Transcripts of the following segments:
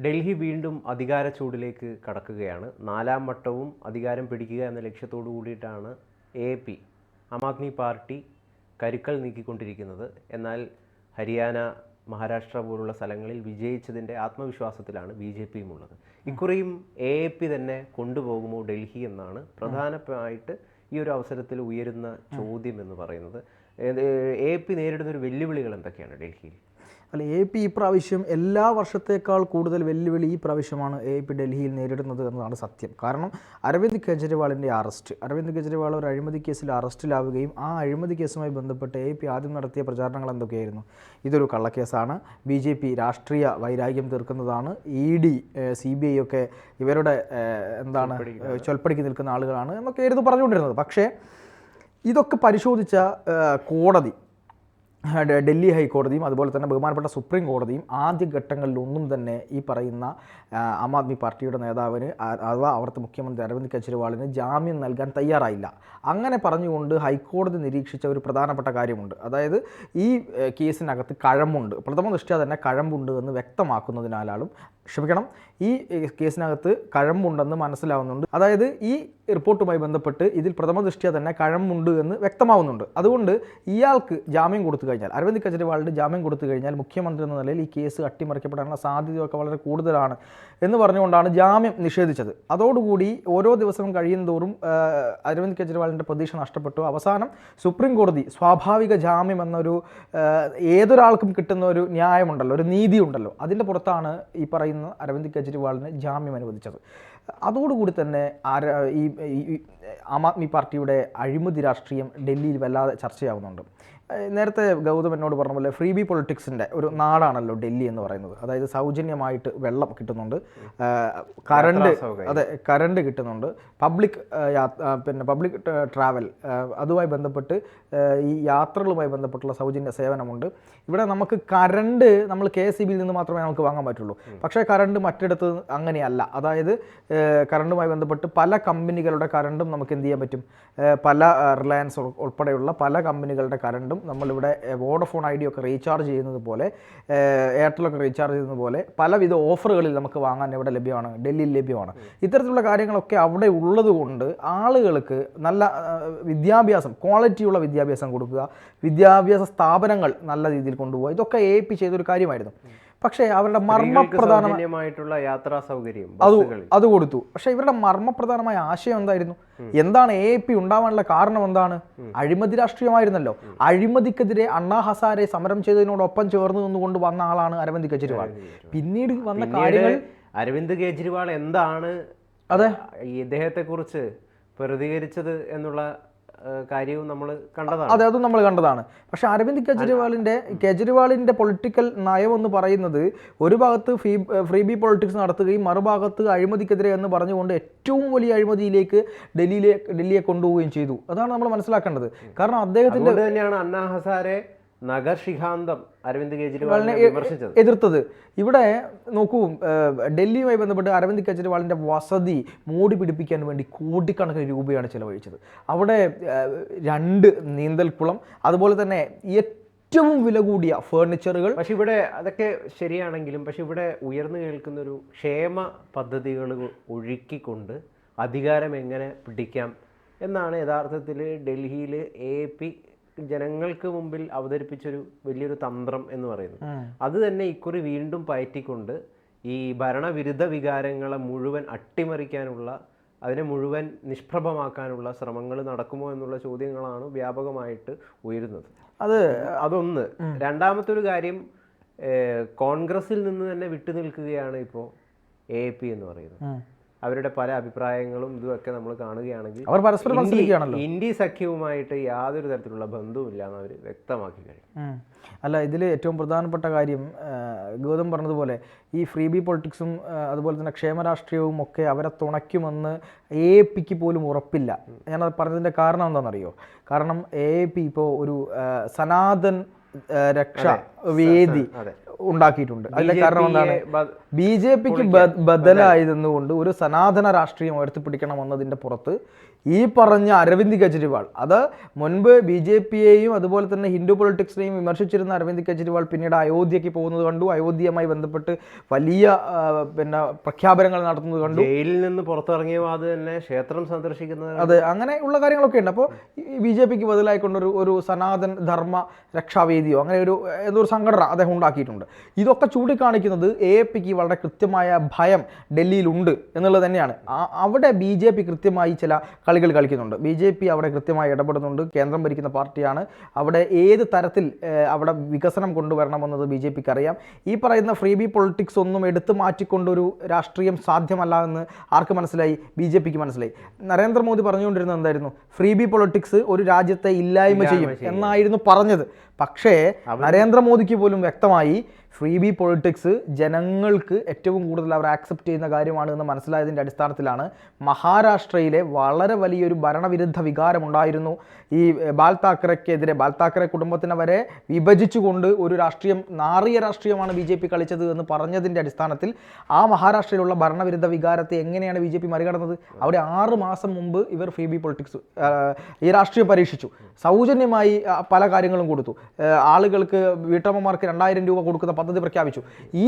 ഡൽഹി വീണ്ടും അധികാര ചൂടിലേക്ക് കടക്കുകയാണ്. നാലാം വട്ടവും അധികാരം പിടിക്കുക എന്ന ലക്ഷ്യത്തോടു കൂടിയിട്ടാണ് AAP ആം ആദ്മി പാർട്ടി കരുക്കൾ നീക്കിക്കൊണ്ടിരിക്കുന്നത്. എന്നാൽ ഹരിയാന, മഹാരാഷ്ട്ര പോലുള്ള സ്ഥലങ്ങളിൽ വിജയിച്ചതിൻ്റെ ആത്മവിശ്വാസത്തിലാണ് BJPയും ഉള്ളത്. ഇക്കുറിയും AAP തന്നെ കൊണ്ടുപോകുമോ ഡൽഹി എന്നാണ് പ്രധാനമായിട്ട് ഈ ഒരു അവസരത്തിൽ ഉയരുന്ന ചോദ്യം എന്ന് പറയുന്നത്. AAP നേരിടുന്ന ഒരു വെല്ലുവിളികൾ എന്തൊക്കെയാണ് ഡൽഹിയിൽ? അല്ല, AAP ഇപ്രാവശ്യം എല്ലാ വർഷത്തേക്കാൾ കൂടുതൽ വെല്ലുവിളി ഈ പ്രാവശ്യമാണ് AAP ഡൽഹിയിൽ നേരിടുന്നത് എന്നതാണ് സത്യം. കാരണം അരവിന്ദ് കെജ്രിവാളിൻ്റെ അരവിന്ദ് കെജ്രിവാൾ ഒരു അഴിമതി കേസിൽ അറസ്റ്റിലാവുകയും ആ അഴിമതി കേസുമായി ബന്ധപ്പെട്ട് AAP ആദ്യം നടത്തിയ പ്രചാരണങ്ങൾ എന്തൊക്കെയായിരുന്നു? ഇതൊരു കള്ളക്കേസാണ്, BJP രാഷ്ട്രീയ വൈരാഗ്യം തീർക്കുന്നതാണ്, ED, CBI ഒക്കെ ഇവരുടെ ചൊൽപ്പടിക്ക് നിൽക്കുന്ന ആളുകളാണ് എന്നൊക്കെയായിരുന്നു പറഞ്ഞുകൊണ്ടിരുന്നത്. പക്ഷേ ഇതൊക്കെ പരിശോധിച്ച കോടതി, ഡൽഹി ഹൈക്കോടതിയും അതുപോലെ തന്നെ ബഹുമാനപ്പെട്ട സുപ്രീം കോടതിയും ആദ്യഘട്ടങ്ങളിലൊന്നും തന്നെ ഈ പറയുന്ന ആം ആദ്മി പാർട്ടിയുടെ നേതാവിന് അഥവാ അവിടുത്തെ മുഖ്യമന്ത്രി അരവിന്ദ് കെജ്രിവാളിന് ജാമ്യം നൽകാൻ തയ്യാറായില്ല. അങ്ങനെ പറഞ്ഞുകൊണ്ട് ഹൈക്കോടതി നിരീക്ഷിച്ച ഒരു പ്രധാനപ്പെട്ട കാര്യമുണ്ട്. അതായത് ഈ കേസിനകത്ത് കഴമ്പുണ്ട്, പ്രഥമ ദൃഷ്ട്യാ തന്നെ കഴമ്പുണ്ട് എന്ന് വ്യക്തമാക്കുന്നതിനാലും ഈ കേസിനകത്ത് കഴമ്പുണ്ടെന്ന് മനസ്സിലാവുന്നുണ്ട്. അതായത് ഈ റിപ്പോർട്ടുമായി ബന്ധപ്പെട്ട് ഇതിൽ പ്രഥമ ദൃഷ്ട്യാ തന്നെ കഴമ്പുണ്ട് എന്ന് വ്യക്തമാവുന്നുണ്ട്. അതുകൊണ്ട് ഇയാൾക്ക് ജാമ്യം കൊടുത്തു കഴിഞ്ഞാൽ, അരവിന്ദ് കെജ്രിവാളിന് ജാമ്യം കൊടുത്തു കഴിഞ്ഞാൽ മുഖ്യമന്ത്രി എന്ന നിലയിൽ ഈ കേസ് അട്ടിമറിക്കപ്പെടാനുള്ള സാധ്യതയൊക്കെ വളരെ കൂടുതലാണ് എന്ന് പറഞ്ഞുകൊണ്ടാണ് ജാമ്യം നിഷേധിച്ചത്. അതോടുകൂടി ഓരോ ദിവസവും കഴിയുന്തോറും അരവിന്ദ് കെജ്രിവാളിൻ്റെ പ്രതീക്ഷ നഷ്ടപ്പെട്ടു. അവസാനം സുപ്രീം കോടതി സ്വാഭാവിക ജാമ്യം എന്നൊരു ഏതൊരാൾക്കും കിട്ടുന്ന ഒരു ന്യായമുണ്ടല്ലോ, ഒരു നീതി ഉണ്ടല്ലോ, അതിൻ്റെ പുറത്താണ് ഈ പറയുന്ന അരവിന്ദ് കെജ്രിവാളിന് ജാമ്യം അനുവദിച്ചത്. അതോടുകൂടി തന്നെ ഈ ആം ആദ്മി പാർട്ടിയുടെ അഴിമതി രാഷ്ട്രീയം ഡൽഹിയിൽ വല്ലാതെ ചർച്ചയാവുന്നുണ്ട്. നേരത്തെ ഗൗതം എന്നോട് പറഞ്ഞ പോലെ ഫ്രീബി പൊളിറ്റിക്സിൻ്റെ ഒരു നാടാണല്ലോ ഡൽഹി എന്ന് പറയുന്നത്. അതായത് സൗജന്യമായിട്ട് വെള്ളം കിട്ടുന്നുണ്ട്, കറണ്ട് കിട്ടുന്നുണ്ട്, പബ്ലിക് ട്രാവൽ, അതുമായി ബന്ധപ്പെട്ട് ഈ യാത്രകളുമായി ബന്ധപ്പെട്ടുള്ള സൗജന്യ സേവനമുണ്ട്. ഇവിടെ നമുക്ക് കറണ്ട് നമ്മൾ KSEBിയിൽ നിന്ന് മാത്രമേ നമുക്ക് വാങ്ങാൻ പറ്റുള്ളൂ. പക്ഷേ കറണ്ട് മറ്റിടത്ത് അങ്ങനെയല്ല. അതായത് കറണ്ടുമായി ബന്ധപ്പെട്ട് പല കമ്പനികളുടെ കറണ്ടും നമുക്ക് എന്ത് ചെയ്യാൻ പറ്റും? പല റിലയൻസ് ഉൾപ്പെടെയുള്ള പല കമ്പനികളുടെ കറണ്ടും നമ്മളിവിടെ വോഡഫോൺ ഐഡിയ ഒക്കെ റീചാർജ് ചെയ്യുന്നത് പോലെ, എയർടെലൊക്കെ റീചാർജ് ചെയ്യുന്നത് പോലെ പലവിധ ഓഫറുകളിൽ നമുക്ക് വാങ്ങാൻ ഇവിടെ ലഭ്യമാണ്, ഡൽഹിയിൽ ലഭ്യമാണ്. ഇത്തരത്തിലുള്ള കാര്യങ്ങളൊക്കെ അവിടെ ഉള്ളത് കൊണ്ട് ആളുകൾക്ക് നല്ല വിദ്യാഭ്യാസം, ക്വാളിറ്റിയുള്ള വിദ്യാഭ്യാസം കൊടുക്കുക, വിദ്യാഭ്യാസ സ്ഥാപനങ്ങൾ നല്ല രീതിയിൽ കൊണ്ടുപോകുക, ഇതൊക്കെ AAP ചെയ്തൊരു കാര്യമായിരുന്നു. പക്ഷേ അവരുടെ മർമ്മപ്രധാനമായിട്ടുള്ള യാത്രാ സൗകര്യം അത് കൊടുത്തു. പക്ഷെ ഇവരുടെ മർമ്മപ്രധാനമായ ആശയം എന്തായിരുന്നു? എന്താണ് AAP ഉണ്ടാവാനുള്ള കാരണം? എന്താണ്? അഴിമതി രാഷ്ട്രീയമായിരുന്നല്ലോ. അഴിമതിക്കെതിരെ അണ്ണാ ഹസാരെ സമരം ചെയ്തതിനോടൊപ്പം ചേർന്ന് നിന്നുകൊണ്ട് വന്ന ആളാണ് അരവിന്ദ് കെജ്രിവാൾ. പിന്നീട് വന്ന കാര്യങ്ങൾ, അരവിന്ദ് കെജ്രിവാൾ എന്താണ് ഇദ്ദേഹത്തെ കുറിച്ച് പ്രതികരിച്ചത് എന്നുള്ള കാര്യവും നമ്മൾ കണ്ടതാണ്. അതെ, അതും നമ്മൾ കണ്ടതാണ്. പക്ഷെ അരവിന്ദ് കെജ്രിവാളിന്റെ പൊളിറ്റിക്കൽ നയം എന്ന് പറയുന്നത് ഒരു ഭാഗത്ത് ഫ്രീബി പൊളിറ്റിക്സ് നടത്തുകയും മറുഭാഗത്ത് അഴിമതിക്കെതിരെ എന്ന് പറഞ്ഞുകൊണ്ട് ഏറ്റവും വലിയ അഴിമതിയിലേക്ക് ഡൽഹിയെ കൊണ്ടുപോവുകയും ചെയ്തു. അതാണ് നമ്മൾ മനസ്സിലാക്കേണ്ടത്. കാരണം അദ്ദേഹത്തിന്റെ തന്നെയാണ് അണ്ണാ ഹസാരെ നഗർ ശിഖാന്തം അരവിന്ദ് കെജ്രിവാളിനെ എതിർത്തത്. ഇവിടെ നോക്കൂ, ഡൽഹിയുമായി ബന്ധപ്പെട്ട് അരവിന്ദ് കെജ്രിവാളിൻ്റെ വസതി മോടി പിടിപ്പിക്കാൻ വേണ്ടി കോടിക്കണക്കിന് രൂപയാണ് ചെലവഴിച്ചത്. അവിടെ 2 നീന്തൽക്കുളം, അതുപോലെ തന്നെ ഏറ്റവും വില കൂടിയ ഫേർണിച്ചറുകൾ. പക്ഷെ ഇവിടെ അതൊക്കെ ശരിയാണെങ്കിലും പക്ഷെ ഇവിടെ ഉയർന്നു കേൾക്കുന്നൊരു ക്ഷേമ പദ്ധതികൾ ഒഴുക്കിക്കൊണ്ട് അധികാരം എങ്ങനെ പിടിക്കാം എന്നാണ് യഥാർത്ഥത്തിൽ ഡൽഹിയിൽ AAP ജനങ്ങൾക്ക് മുമ്പിൽ അവതരിപ്പിച്ചൊരു വലിയൊരു തന്ത്രം എന്ന് പറയുന്നത്. അത് തന്നെ ഇക്കുറി വീണ്ടും പയറ്റിക്കൊണ്ട് ഈ ഭരണവിരുദ്ധ വികാരങ്ങളെ മുഴുവൻ അട്ടിമറിക്കാനുള്ള, അതിനെ മുഴുവൻ നിഷ്പ്രഭമാക്കാനുള്ള ശ്രമങ്ങൾ നടക്കുമോ എന്നുള്ള ചോദ്യങ്ങളാണ് വ്യാപകമായിട്ട് ഉയരുന്നത്. അതൊന്ന്. രണ്ടാമത്തെ ഒരു കാര്യം, കോൺഗ്രസിൽ നിന്ന് തന്നെ വിട്ടുനിൽക്കുകയാണ് ഇപ്പോൾ AAP എന്ന് പറയുന്നത്. അവരുടെ പല അഭിപ്രായങ്ങളും ഇതുമൊക്കെ നമ്മൾ കാണുകയാണെങ്കിൽ അവർ പരസ്പരം ഇന്ത്യ സഖ്യവുമായിട്ട് യാതൊരു തരത്തിലുള്ള ബന്ധവുമില്ല എന്ന് അവർ വ്യക്തമാക്കി കഴിഞ്ഞു. അല്ല, ഇതിൽ ഏറ്റവും പ്രധാനപ്പെട്ട കാര്യം ഗൗതം പറഞ്ഞതുപോലെ ഈ ഫ്രീബി പൊളിറ്റിക്സും അതുപോലെ തന്നെ ക്ഷേമരാഷ്ട്രീയവും ഒക്കെ അവരെ തുണയ്ക്കുമെന്ന് AAPക്ക് പോലും ഉറപ്പില്ല. ഞാനത് പറഞ്ഞതിൻ്റെ കാരണം എന്താണെന്നറിയോ? കാരണം AAP ഇപ്പോൾ ഒരു സനാതൻ രക്ഷ വേദി ഉണ്ടാക്കിയിട്ടുണ്ട്. അതിന്റെ കാരണം എന്താണ്? BJPക്ക് ബദലായതെന്നുകൊണ്ട് ഒരു സനാതന രാഷ്ട്രീയം ഉയർത്തിപ്പിടിക്കണമെന്നതിന്റെ പുറത്ത് ഈ പറഞ്ഞ അരവിന്ദ് കെജ്രിവാൾ, അത് മുൻപ് BJPയെയും അതുപോലെ തന്നെ ഹിന്ദു പൊളിറ്റിക്സിനെയും വിമർശിച്ചിരുന്ന അരവിന്ദ് കെജ്രിവാൾ പിന്നീട് അയോധ്യയ്ക്ക് പോകുന്നത് കണ്ടു. അയോധ്യയുമായി ബന്ധപ്പെട്ട് വലിയ പ്രഖ്യാപനങ്ങൾ നടത്തുന്നത് കണ്ടു. ജയിലിൽ നിന്ന് പുറത്തിറങ്ങിയ അത് തന്നെ ക്ഷേത്രം സന്ദർശിക്കുന്നത്, അതെ, അങ്ങനെയുള്ള കാര്യങ്ങളൊക്കെ ഉണ്ട്. അപ്പോൾ BJPക്ക് ബദലായിക്കൊണ്ടൊരു ഒരു സനാതൻ ധർമ്മ രക്ഷാവേദിയോ അങ്ങനെ ഒരു സംഘടന അദ്ദേഹം ഉണ്ടാക്കിയിട്ടുണ്ട്. ഇതൊക്കെ ചൂണ്ടിക്കാണിക്കുന്നത് AAPക്ക് വളരെ കൃത്യമായ ഭയം ഡൽഹിയിലുണ്ട് എന്നുള്ളത് തന്നെയാണ്. അവിടെ BJP കൃത്യമായി ചില കളികൾ കളിക്കുന്നുണ്ട്. BJP അവിടെ കൃത്യമായി ഇടപെടുന്നുണ്ട്. കേന്ദ്രം ഭരിക്കുന്ന പാർട്ടിയാണ്. അവിടെ ഏത് തരത്തിൽ അവിടെ വികസനം കൊണ്ടുവരണമെന്നത് BJPക്ക് അറിയാം. ഈ പറയുന്ന ഫ്രീ ബി പൊളിറ്റിക്സ് ഒന്നും എടുത്തു മാറ്റിക്കൊണ്ടൊരു രാഷ്ട്രീയം സാധ്യമല്ല എന്ന് ആർക്ക് മനസ്സിലായി? BJPക്ക് മനസ്സിലായി. നരേന്ദ്രമോദി പറഞ്ഞുകൊണ്ടിരുന്നത് എന്തായിരുന്നു? ഫ്രീ ബി പൊളിറ്റിക്സ് ഒരു രാജ്യത്തെ ഇല്ലായ്മ ചെയ്യും എന്നായിരുന്നു പറഞ്ഞത്. പക്ഷേ നരേന്ദ്രമോദിക്ക് പോലും വ്യക്തമായി ഫ്രീ ബി പൊളിറ്റിക്സ് ജനങ്ങൾക്ക് ഏറ്റവും കൂടുതൽ അവർ ആക്സെപ്റ്റ് ചെയ്യുന്ന കാര്യമാണ് എന്ന് മനസ്സിലായതിൻ്റെ അടിസ്ഥാനത്തിലാണ് മഹാരാഷ്ട്രയിലെ വളരെ വലിയൊരു ഭരണവിരുദ്ധ വികാരമുണ്ടായിരുന്നു. ഈ ബാൽ താക്കറെക്കെതിരെ, ബാൽ താക്കറെ കുടുംബത്തിനെ വരെ വിഭജിച്ചുകൊണ്ട് ഒരു രാഷ്ട്രീയം, നാറിയ രാഷ്ട്രീയമാണ് BJP കളിച്ചത് എന്ന് പറഞ്ഞതിൻ്റെ അടിസ്ഥാനത്തിൽ ആ മഹാരാഷ്ട്രയിലുള്ള ഭരണവിരുദ്ധ വികാരത്തെ എങ്ങനെയാണ് BJP മറികടന്നത്? അവിടെ 6 മാസം മുമ്പ് ഇവർ ഫ്രീ ബി പൊളിറ്റിക്സ് ഈ രാഷ്ട്രീയം പരീക്ഷിച്ചു. സൗജന്യമായി പല കാര്യങ്ങളും കൊടുത്തു. ആളുകൾക്ക്, വീട്ടമ്മമാർക്ക് 2000 രൂപ കൊടുക്കുന്ന പദ്ധതി പ്രഖ്യാപിച്ചു. ഈ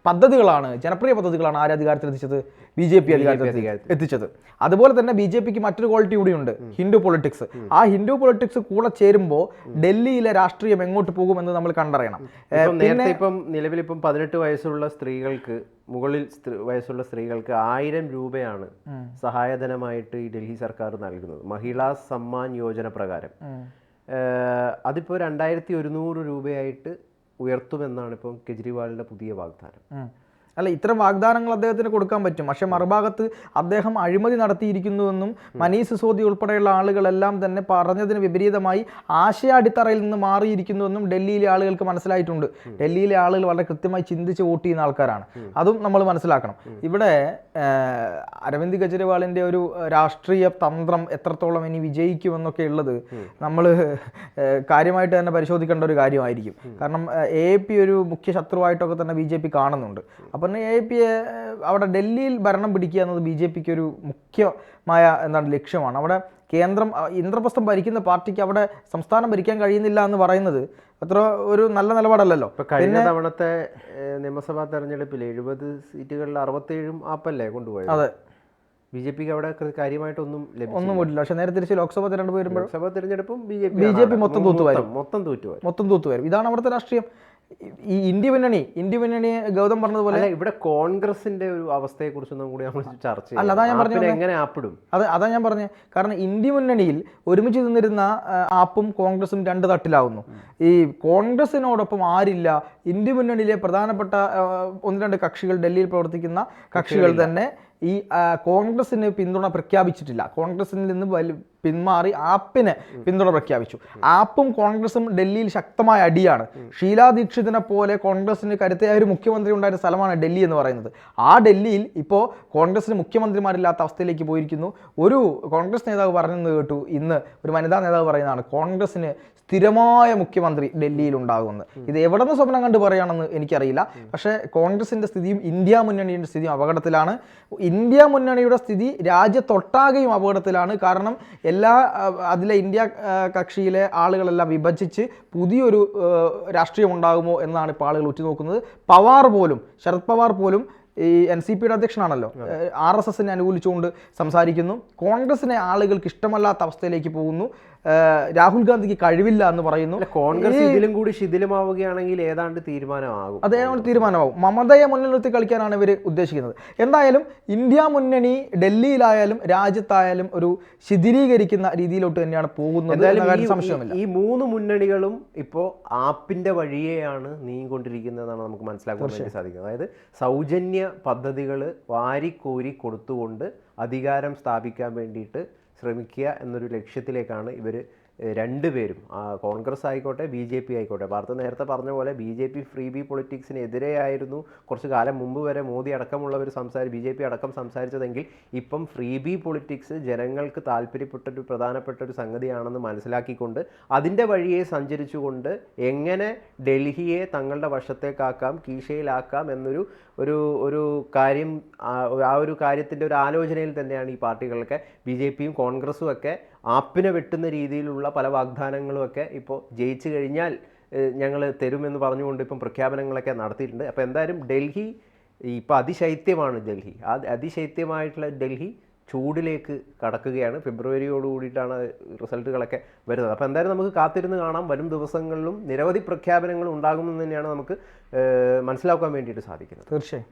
പദ്ധതികളാണ്, ജനപ്രിയ പദ്ധതികളാണ് ആര് അധികാരത്തിൽ എത്തിച്ചത്? BJP അധികാരത്തിൽ എത്തിച്ചത്. അതുപോലെ തന്നെ BJPക്ക് മറ്റൊരു ക്വാളിറ്റി കൂടിയുണ്ട്, ഹിന്ദു പൊളിറ്റിക്സ്. ആ ഹിന്ദു പൊളിറ്റിക്സ് കൂടെ ചേരുമ്പോൾ ഡൽഹിയിലെ രാഷ്ട്രീയം എങ്ങോട്ട് പോകുമെന്ന് നമ്മൾ കണ്ടറിയണം. നേരത്തെ ഇപ്പം നിലവിലിപ്പം 18 വയസ്സുള്ള സ്ത്രീകൾക്ക്, മുകളിൽ വയസ്സുള്ള സ്ത്രീകൾക്ക് 1000 രൂപയാണ് സഹായധനമായിട്ട് ഈ ഡൽഹി സർക്കാർ നൽകുന്നത്, മഹിളാ സമ്മാൻ യോജന പ്രകാരം. അതിപ്പോൾ 2100 രൂപയായിട്ട് ഉയർത്തുമെന്നാണ് ഇപ്പം കെജ്രിവാളിന്റെ പുതിയ വാഗ്ദാനം. അല്ല, ഇത്തരം വാഗ്ദാനങ്ങൾ അദ്ദേഹത്തിന് കൊടുക്കാൻ പറ്റും. പക്ഷേ മറുഭാഗത്ത് അദ്ദേഹം അഴിമതി നടത്തിയിരിക്കുന്നുവെന്നും മനീഷ് സിസോദി ഉൾപ്പെടെയുള്ള ആളുകളെല്ലാം തന്നെ പറഞ്ഞതിന് വിപരീതമായി ആശയാടിത്തറയിൽ നിന്ന് മാറിയിരിക്കുന്നുവെന്നും ഡൽഹിയിലെ ആളുകൾക്ക് മനസ്സിലായിട്ടുണ്ട്. ഡൽഹിയിലെ ആളുകൾ വളരെ കൃത്യമായി ചിന്തിച്ച് വോട്ട് ചെയ്യുന്ന ആൾക്കാരാണ്. അതും നമ്മൾ മനസ്സിലാക്കണം. ഇവിടെ അരവിന്ദ് കെജ്രിവാളിൻ്റെ ഒരു രാഷ്ട്രീയ തന്ത്രം എത്രത്തോളം ഇനി വിജയിക്കുമെന്നൊക്കെ ഉള്ളത് നമ്മൾ കാര്യമായിട്ട് തന്നെ പരിശോധിക്കേണ്ട ഒരു കാര്യമായിരിക്കും. കാരണം AAP ഒരു മുഖ്യ ശത്രുവായിട്ടൊക്കെ തന്നെ BJP കാണുന്നുണ്ട്. അപ്പം AAPയെ അവിടെ ഡൽഹിയിൽ ഭരണം പിടിക്കുക എന്നത് BJPക്ക് ഒരു മുഖ്യമായ ലക്ഷ്യമാണ്. അവിടെ കേന്ദ്രം, ഇന്ദ്രപ്രസ്ഥം ഭരിക്കുന്ന പാർട്ടിക്ക് അവിടെ സംസ്ഥാനം ഭരിക്കാൻ കഴിയുന്നില്ല എന്ന് പറയുന്നത് അത്ര ഒരു നല്ല നിലപാടല്ലല്ലോ. കഴിഞ്ഞ തവണത്തെ നിയമസഭാ തെരഞ്ഞെടുപ്പിൽ 70 സീറ്റുകളിൽ 67 ആപ്പല്ലേ കൊണ്ടുപോയത്. അതെ, BJPക്ക് അവിടെ കാര്യമായിട്ടൊന്നും പോയിട്ടില്ല. പക്ഷെ നേരെ തിരിച്ച് ലോക്സഭ തെരഞ്ഞെടുപ്പ് വരുമ്പോൾ ലോക്സഭാ തെരഞ്ഞെടുപ്പും BJP മൊത്തം തൂത്തുവരും. ഇതാണ് അവിടുത്തെ രാഷ്ട്രീയം. ഈ ഇന്ത്യ മുന്നണി ഗൗതം പറഞ്ഞതുപോലെ ഇവിടെ കോൺഗ്രസിന്റെ ഒരു അവസ്ഥയെ കുറിച്ചൊന്നും കൂടി നമ്മൾ ചർച്ച ചെയ്യാം. അല്ല, അതാ ഞാൻ പറഞ്ഞത്, എങ്ങനെ ആപ്പിടും. അതാ ഞാൻ പറഞ്ഞത്. കാരണം ഇന്ത്യ മുന്നണിയിൽ ഒരുമിച്ച് നിന്നിരുന്ന ആപ്പും കോൺഗ്രസും 2 തട്ടിലാവുന്നു. ഈ കോൺഗ്രസിനോടൊപ്പം ആരില്ല? ഇന്ത്യ മുന്നണിയിലെ പ്രധാനപ്പെട്ട 1-2 കക്ഷികൾ, ഡൽഹിയിൽ പ്രവർത്തിക്കുന്ന കക്ഷികൾ തന്നെ ഈ കോൺഗ്രസിന് പിന്തുണ പ്രഖ്യാപിച്ചിട്ടില്ല. കോൺഗ്രസിൽ നിന്ന് പിന്മാറി ആപ്പിന് പിന്തുണ പ്രഖ്യാപിച്ചു. ആപ്പും കോൺഗ്രസും ഡൽഹിയിൽ ശക്തമായ അടിയാണ്. ഷീലാ ദീക്ഷിതിനെ പോലെ കോൺഗ്രസിന് കരുത്തയായ ഒരു മുഖ്യമന്ത്രി ഉണ്ടായിരുന്ന സ്ഥലമാണ് ഡൽഹി എന്ന് പറയുന്നത്. ആ ഡൽഹിയിൽ ഇപ്പോൾ കോൺഗ്രസിന് മുഖ്യമന്ത്രിമാരില്ലാത്ത അവസ്ഥയിലേക്ക് പോയിരിക്കുന്നു. ഒരു കോൺഗ്രസ് നേതാവ് പറഞ്ഞെന്ന് കേട്ടു, ഇന്ന് ഒരു വനിതാ നേതാവ് പറയുന്നതാണ്, കോൺഗ്രസിന് സ്ഥിരമായ മുഖ്യമന്ത്രി ഡൽഹിയിൽ ഉണ്ടാകുമെന്ന്. ഇത് എവിടെ നിന്ന് സ്വപ്നം കണ്ട് പറയുകയാണെന്ന് എനിക്കറിയില്ല. പക്ഷേ കോൺഗ്രസിൻ്റെ സ്ഥിതിയും ഇന്ത്യ മുന്നണിയുടെ സ്ഥിതിയും അപകടത്തിലാണ്. ഇന്ത്യ മുന്നണിയുടെ സ്ഥിതി രാജ്യത്തൊട്ടാകെയും അപകടത്തിലാണ്. കാരണം അതിലെ ഇന്ത്യ കക്ഷിയിലെ ആളുകളെല്ലാം വിഭജിച്ച് പുതിയൊരു രാഷ്ട്രീയം ഉണ്ടാകുമോ എന്നാണ് ഇപ്പോൾ ആളുകൾ ഉറ്റുനോക്കുന്നത്. ശരത് പവാർ പോലും ഈ NCPയുടെ അധ്യക്ഷനാണല്ലോ, RSSനെ അനുകൂലിച്ചുകൊണ്ട് സംസാരിക്കുന്നു. കോൺഗ്രസിനെ ആളുകൾക്ക് ഇഷ്ടമല്ലാത്ത അവസ്ഥയിലേക്ക് പോകുന്നു. രാഹുൽ ഗാന്ധിക്ക് കഴിവില്ല എന്ന് പറയുന്നു. കോൺഗ്രസ് ഇതിലും കൂടി ശിഥിലമാവുകയാണെങ്കിൽ ഏതാണ്ട് തീരുമാനമാകും. അതേപോലെ തീരുമാനമാകും. മമതയെ മുന്നിൽ നിർത്തി കളിക്കാനാണ് ഇവർ ഉദ്ദേശിക്കുന്നത്. എന്തായാലും ഇന്ത്യ മുന്നണി ഡൽഹിയിലായാലും രാജ്യത്തായാലും ഒരു ശിഥിലീകരിക്കുന്ന രീതിയിലോട്ട് തന്നെയാണ് പോകുന്നത്. സംശയമില്ല. ഈ 3 മുന്നണികളും ഇപ്പോൾ ആപ്പിന്റെ വഴിയെയാണ് നീങ്ങിക്കൊണ്ടിരിക്കുന്നതെന്നാണ് നമുക്ക് മനസ്സിലാക്കാൻ വേണ്ടി സാധിക്കുന്നത്. അതായത് സൗജന്യ പദ്ധതികൾ വാരിക്കോരി കൊടുത്തുകൊണ്ട് അധികാരം സ്ഥാപിക്കാൻ വേണ്ടിയിട്ട് ശ്രമിക്കുക എന്നൊരു ലക്ഷ്യത്തിലേക്കാണ് ഇവർ രണ്ടുപേരും കോൺഗ്രസ് ആയിക്കോട്ടെ BJP ആയിക്കോട്ടെ, ഭാരത് നേരത്തെ പറഞ്ഞ പോലെ BJP ഫ്രീ ബി പൊളിറ്റിക്സിനെതിരെയായിരുന്നു കുറച്ച് കാലം മുമ്പ് വരെ മോദി അടക്കമുള്ളവർ BJP അടക്കം സംസാരിച്ചതെങ്കിൽ ഇപ്പം ഫ്രീ ബി പൊളിറ്റിക്സ് ജനങ്ങൾക്ക് താല്പര്യപ്പെട്ടൊരു പ്രധാനപ്പെട്ട ഒരു സംഗതിയാണെന്ന് മനസ്സിലാക്കിക്കൊണ്ട് അതിൻ്റെ വഴിയെ സഞ്ചരിച്ചുകൊണ്ട് എങ്ങനെ ഡൽഹിയെ തങ്ങളുടെ വശത്തേക്കാക്കാം, കീശയിലാക്കാം എന്നൊരു ഒരു കാര്യം, ആ ഒരു കാര്യത്തിൻ്റെ ഒരു ആലോചനയിൽ തന്നെയാണ് ഈ പാർട്ടികളൊക്കെ BJPയും കോൺഗ്രസും ഒക്കെ ആപ്പിനെ വെട്ടുന്ന രീതിയിലുള്ള പല വാഗ്ദാനങ്ങളുമൊക്കെ ഇപ്പോൾ ജയിച്ചു കഴിഞ്ഞാൽ ഞങ്ങൾ തരുമെന്ന് പറഞ്ഞുകൊണ്ട് ഇപ്പം പ്രഖ്യാപനങ്ങളൊക്കെ നടത്തിയിട്ടുണ്ട്. അപ്പോൾ എന്തായാലും ഡൽഹി ഇപ്പോൾ അതിശൈത്യമാണ്. അതിശൈത്യമായിട്ടുള്ള ഡൽഹി ചൂടിലേക്ക് കടക്കുകയാണ്. ഫെബ്രുവരിയോട് കൂടിയിട്ടാണ് റിസൾട്ടുകളൊക്കെ വരുന്നത്. അപ്പോൾ എന്തായാലും നമുക്ക് കാത്തിരുന്ന് കാണാം. വരും ദിവസങ്ങളിലും നിരവധി പ്രഖ്യാപനങ്ങൾ ഉണ്ടാകുമെന്ന് തന്നെയാണ് നമുക്ക് മനസ്സിലാക്കാൻ വേണ്ടിയിട്ട് സാധിക്കുന്നത്. തീർച്ചയായും.